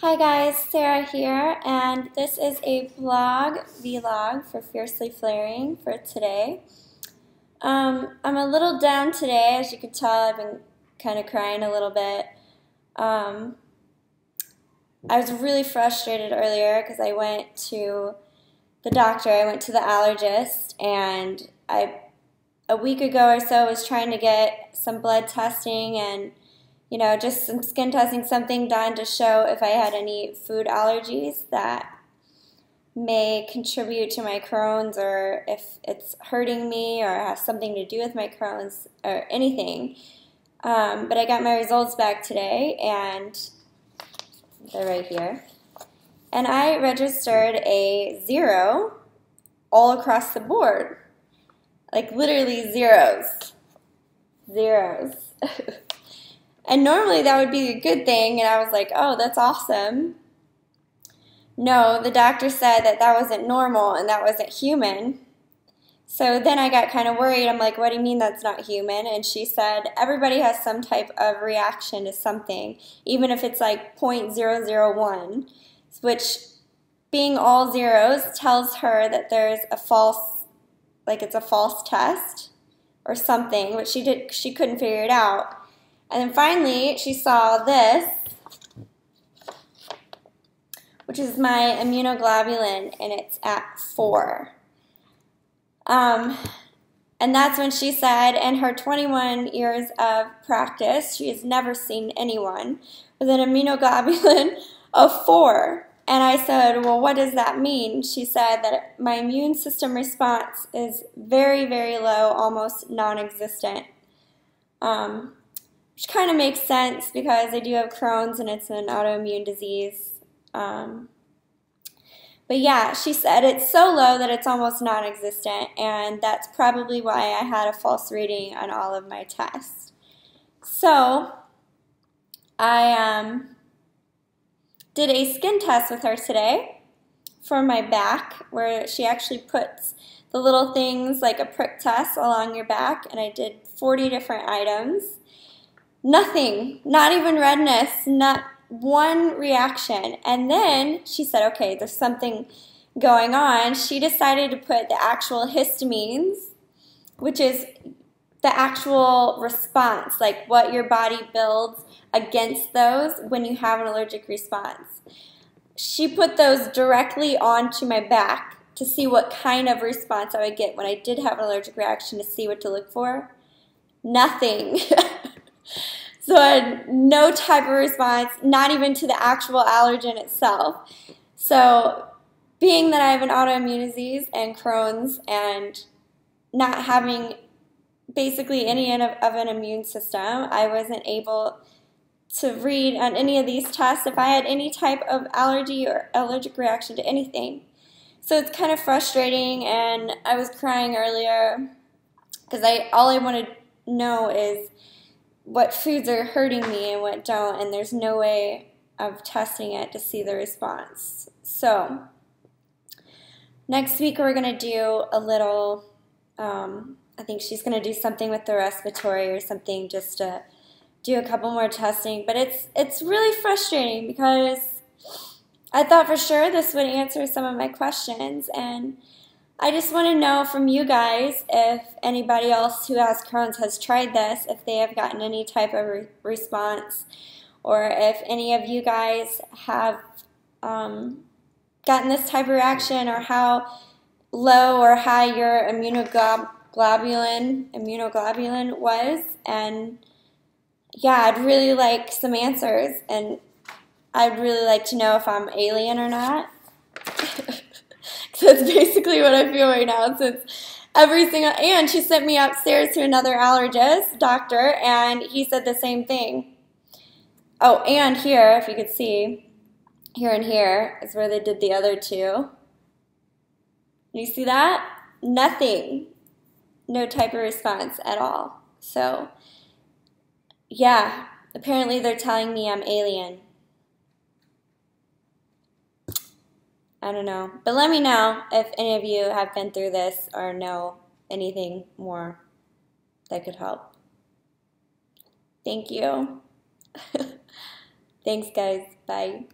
Hi guys, Sarah here, and this is a vlog for Fiercely Flaring for today. I'm a little down today, as you can tell. I've been kind of crying a little bit. I was really frustrated earlier because I went to the doctor. I went to the allergist, and a week ago or so was trying to get some blood testing and just some skin testing, something done to show if I had any food allergies that may contribute to my Crohn's, or if it's hurting me or has something to do with my Crohn's or anything. But I got my results back today, and they're right here. And I registered a 0 all across the board. Like literally zeros. Zeros. And normally that would be a good thing, and I was like, oh, that's awesome. No, the doctor said that that wasn't normal and that wasn't human. So then I got kind of worried. I'm like, what do you mean that's not human? And she said everybody has some type of reaction to something, even if it's like 0.001, which being all zeros tells her that there's a false, like it's a false test or something, but she couldn't figure it out. And then finally, she saw this, which is my immunoglobulin, and it's at 4. And that's when she said, in her 21 years of practice, she has never seen anyone with an immunoglobulin of 4. And I said, well, what does that mean? She said that my immune system response is very, very low, almost non-existent. Which kind of makes sense because I do have Crohn's and it's an autoimmune disease. But yeah, she said it's so low that it's almost non-existent, and that's probably why I had a false reading on all of my tests. So I did a skin test with her today for my back, where she actually puts the little things like a prick test along your back, and I did 40 different items. Nothing, not even redness, not one reaction. And then she said, okay, there's something going on. She decided to put the actual histamines, which is the actual response, like what your body builds against those when you have an allergic response. She put those directly onto my back to see what kind of response I would get when I did have an allergic reaction, to see what to look for. Nothing. So I had no type of response, not even to the actual allergen itself. So being that I have an autoimmune disease and Crohn's, and not having basically any of an immune system, I wasn't able to read on any of these tests if I had any type of allergy or allergic reaction to anything. So it's kind of frustrating, and I was crying earlier because all I want to know is what foods are hurting me and what don't, and there's no way of testing it to see the response. So next week we're going to do a little, I think she's going to do something with the respiratory or something, just to do a couple more testing. But it's really frustrating because I thought for sure this would answer some of my questions, and I just want to know from you guys if anybody else who has Crohn's has tried this, if they have gotten any type of response, or if any of you guys have gotten this type of reaction, or how low or high your immunoglobulin was. And yeah, I'd really like some answers, and I'd really like to know if I'm alien or not. So that's basically what I feel right now, since and she sent me upstairs to another allergist, doctor, and he said the same thing. Oh, and here, if you could see, here and here is where they did the other two. You see that? Nothing. No type of response at all. So, yeah, apparently they're telling me I'm alien. I don't know. But let me know if any of you have been through this or know anything more that could help. Thank you. Thanks, guys. Bye.